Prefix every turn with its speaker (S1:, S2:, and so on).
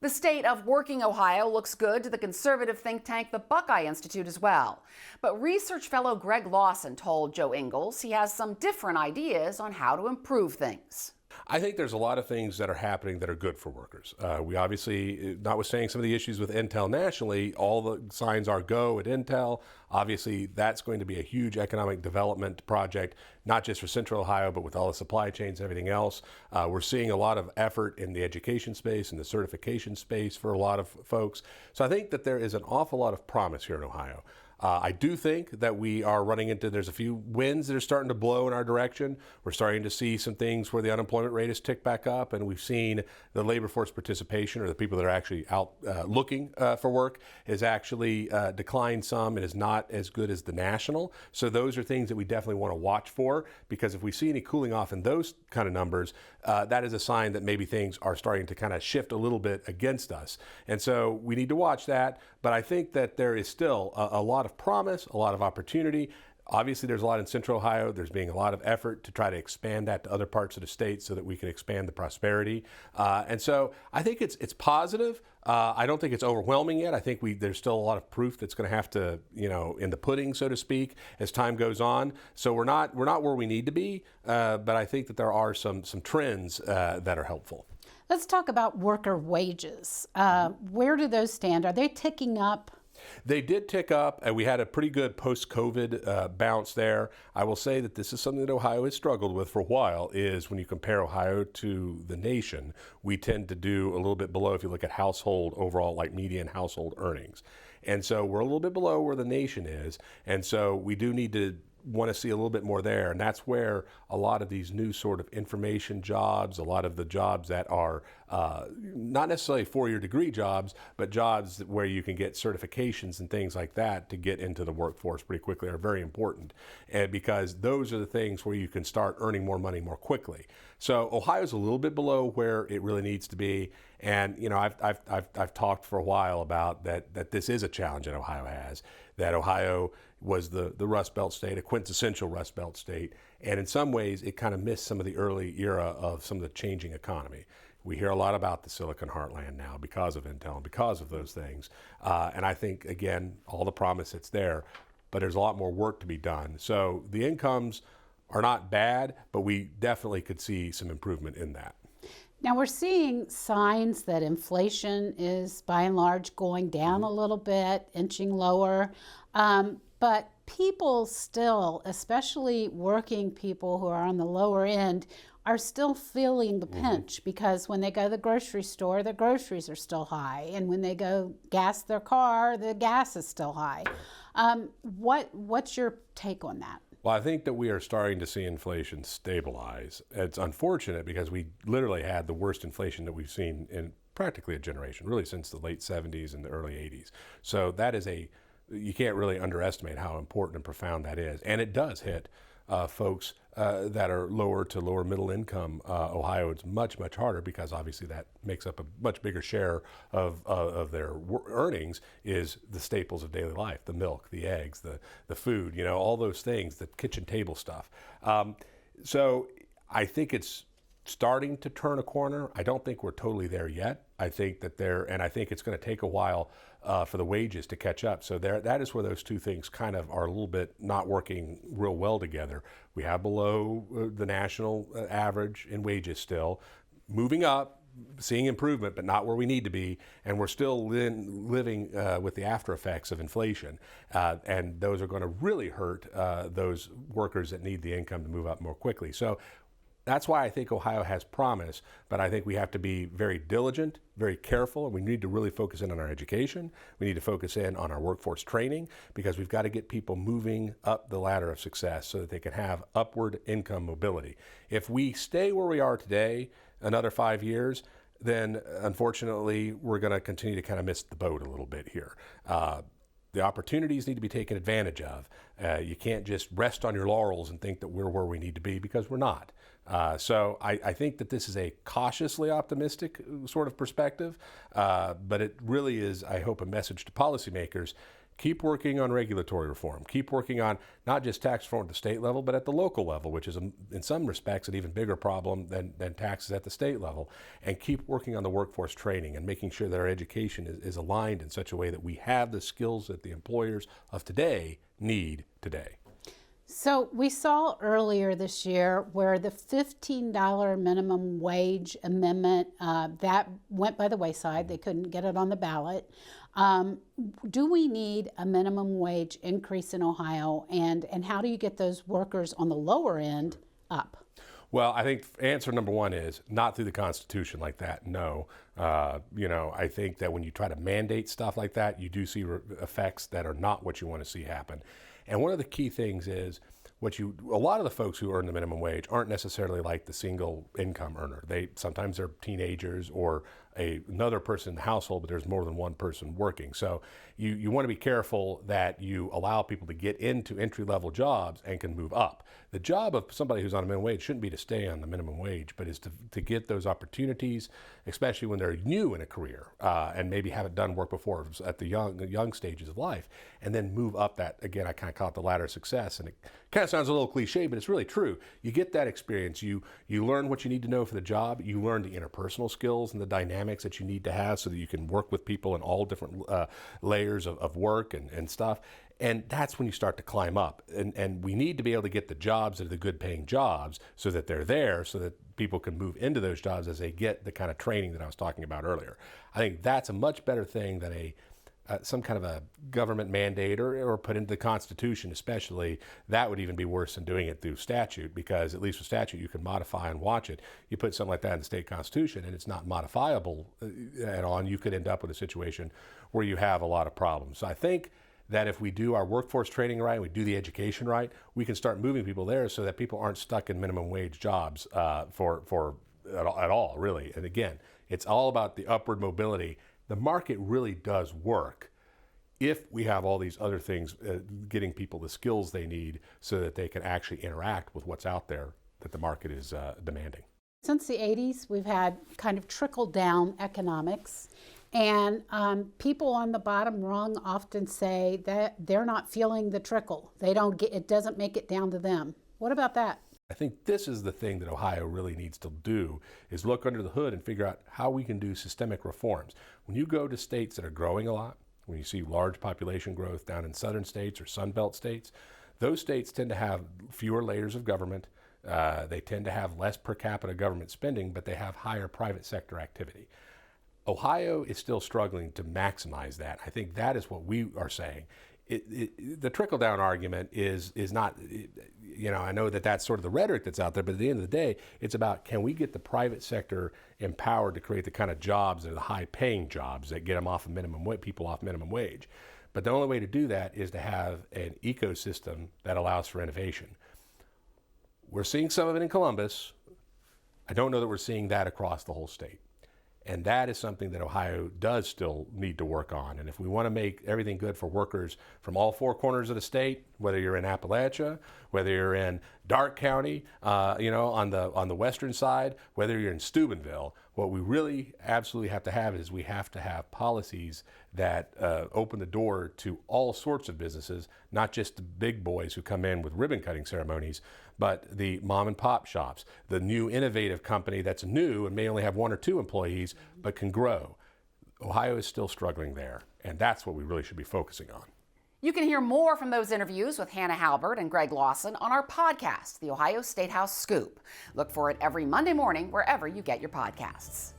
S1: The state of working Ohio looks good to the conservative think tank, the Buckeye Institute, as well. But research fellow Greg Lawson told Jo Ingles he has some different ideas on how to improve things.
S2: I think there's a lot of things that are happening that are good for workers. We obviously, notwithstanding some of the issues with Intel nationally, all the signs are go at Intel. Obviously, that's going to be a huge economic development project, not just for Central Ohio, but with all the supply chains and everything else. We're seeing a lot of effort in the education space and the certification space for a lot of folks. So I think that there is an awful lot of promise here in Ohio. I do think that we are running into, there's a few winds that are starting to blow in our direction. We're starting to see some things where the unemployment rate has ticked back up, and we've seen the labor force participation, or the people that are actually out looking for work, has actually declined some and is not as good as the national. So those are things that we definitely want to watch for, because if we see any cooling off in those kind of numbers, that is a sign that maybe things are starting to kind of shift a little bit against us. And so we need to watch that. But I think that there is still a lot of promise, a lot of opportunity. Obviously, there's a lot in Central Ohio. There's being a lot of effort to try to expand that to other parts of the state so that we can expand the prosperity. And so I think it's positive. I don't think it's overwhelming yet. I think there's still a lot of proof that's going to have to, in the pudding, so to speak, as time goes on. So we're not where we need to be, but I think that there are some trends that are helpful.
S3: Let's talk about worker wages. Where do those stand? Are they ticking up?
S2: They did tick up, and we had a pretty good post-COVID bounce there. I will say that this is something that Ohio has struggled with for a while, is when you compare Ohio to the nation, we tend to do a little bit below if you look at household overall, like median household earnings. And so we're a little bit below where the nation is, and so we do need to want to see a little bit more there. And that's where a lot of these new sort of information jobs, a lot of the jobs that are not necessarily four-year degree jobs, but jobs where you can get certifications and things like that to get into the workforce pretty quickly are very important. And because those are the things where you can start earning more money more quickly. So Ohio's a little bit below where it really needs to be. And I've talked for a while about that this is a challenge that Ohio has, that Ohio was the Rust Belt state, a quintessential Rust Belt state. And in some ways, it kind of missed some of the early era of some of the changing economy. We hear a lot about the Silicon Heartland now because of Intel and because of those things. And I think, again, all the promise that's there, but there's a lot more work to be done. So the incomes are not bad, but we definitely could see some improvement in that.
S3: Now we're seeing signs that inflation is by and large going down a little bit, inching lower. But people still, especially working people who are on the lower end, are still feeling the pinch, because when they go to the grocery store, the groceries are still high. And when they go gas their car, the gas is still high. What's your take on that?
S2: Well, I think that we are starting to see inflation stabilize. It's unfortunate because we literally had the worst inflation that we've seen in practically a generation, really since the late 70s and the early 80s. So that is you can't really underestimate how important and profound that is. And it does hit folks that are lower to lower middle income. Ohio, it's much, much harder because obviously that makes up a much bigger share of their earnings, is the staples of daily life, the milk, the eggs, the food, all those things, the kitchen table stuff. So I think it's starting to turn a corner. I don't think we're totally there yet. I think that and I think it's going to take a while for the wages to catch up. So that is where those two things kind of are a little bit not working real well together. We have below the national average in wages still, moving up, seeing improvement, but not where we need to be. And we're still living with the after effects of inflation. And those are going to really hurt those workers that need the income to move up more quickly. So that's why I think Ohio has promise, but I think we have to be very diligent, very careful, and we need to really focus in on our education. We need to focus in on our workforce training, because we've got to get people moving up the ladder of success so that they can have upward income mobility. If we stay where we are today another 5 years, then unfortunately we're going to continue to kind of miss the boat a little bit here. The opportunities need to be taken advantage of. You can't just rest on your laurels and think that we're where we need to be, because we're not. So I think that this is a cautiously optimistic sort of perspective, but it really is, I hope, a message to policymakers Keep working on regulatory reform. Keep working on not just tax reform at the state level, but at the local level, which is, in some respects, an even bigger problem than taxes at the state level. And keep working on the workforce training and making sure that our education is aligned in such a way that we have the skills that the employers of today need today.
S3: So we saw earlier this year where the $15 minimum wage amendment, that went by the wayside. They couldn't get it on the ballot. Do we need a minimum wage increase in Ohio, and how do you get those workers on the lower end up?
S2: Well, I think answer number one is not through the Constitution like that, no. I think that when you try to mandate stuff like that, you do see effects that are not what you want to see happen. And one of the key things is a lot of the folks who earn the minimum wage aren't necessarily like the single income earner. Sometimes they're teenagers or another person in the household, but there's more than one person working. So you want to be careful that you allow people to get into entry-level jobs and can move up. The job of somebody who's on a minimum wage shouldn't be to stay on the minimum wage, but is to get those opportunities, especially when they're new in a career and maybe haven't done work before at the young stages of life, and then move up that, again, I kind of call it the ladder of success. And it kind of sounds a little cliche, but it's really true. You get that experience. You learn what you need to know for the job. You learn the interpersonal skills and the dynamics that you need to have so that you can work with people in all different layers of work and stuff. And that's when you start to climb up. And we need to be able to get the jobs that are the good paying jobs so that they're there so that people can move into those jobs as they get the kind of training that I was talking about earlier. I think that's a much better thing than some kind of a government mandate or put into the Constitution especially. That would even be worse than doing it through statute, because at least with statute you can modify and watch it. You put something like that in the state constitution and it's not modifiable at all, and you could end up with a situation where you have a lot of problems. So I think that if we do our workforce training right, we do the education right, we can start moving people there so that people aren't stuck in minimum wage jobs at all, really. And again, it's all about the upward mobility. The market really does work if we have all these other things, getting people the skills they need so that they can actually interact with what's out there that the market is demanding.
S3: Since the 80s, we've had kind of trickle-down economics, and people on the bottom rung often say that they're not feeling the trickle. It doesn't make it down to them. What about that?
S2: I think this is the thing that Ohio really needs to do, is look under the hood and figure out how we can do systemic reforms. When you go to states that are growing a lot, when you see large population growth down in southern states or Sunbelt states, those states tend to have fewer layers of government. They tend to have less per capita government spending, but they have higher private sector activity. Ohio is still struggling to maximize that. I think that is what we are saying. The trickle-down argument is not, I know that that's sort of the rhetoric that's out there, but at the end of the day, it's about, can we get the private sector empowered to create the kind of jobs that are the high-paying jobs that get them off of people off minimum wage. But the only way to do that is to have an ecosystem that allows for innovation. We're seeing some of it in Columbus. I don't know that we're seeing that across the whole state. And that is something that Ohio does still need to work on. And if we want to make everything good for workers from all four corners of the state, whether you're in Appalachia, whether you're in Darke County, on the western side, whether you're in Steubenville, what we really absolutely have to have is we have to have policies that open the door to all sorts of businesses, not just the big boys who come in with ribbon cutting ceremonies, but the mom and pop shops, the new innovative company that's new and may only have one or two employees, but can grow. Ohio is still struggling there, and that's what we really should be focusing on.
S1: You can hear more from those interviews with Hannah Halbert and Greg Lawson on our podcast, The Ohio State House Scoop. Look for it every Monday morning wherever you get your podcasts.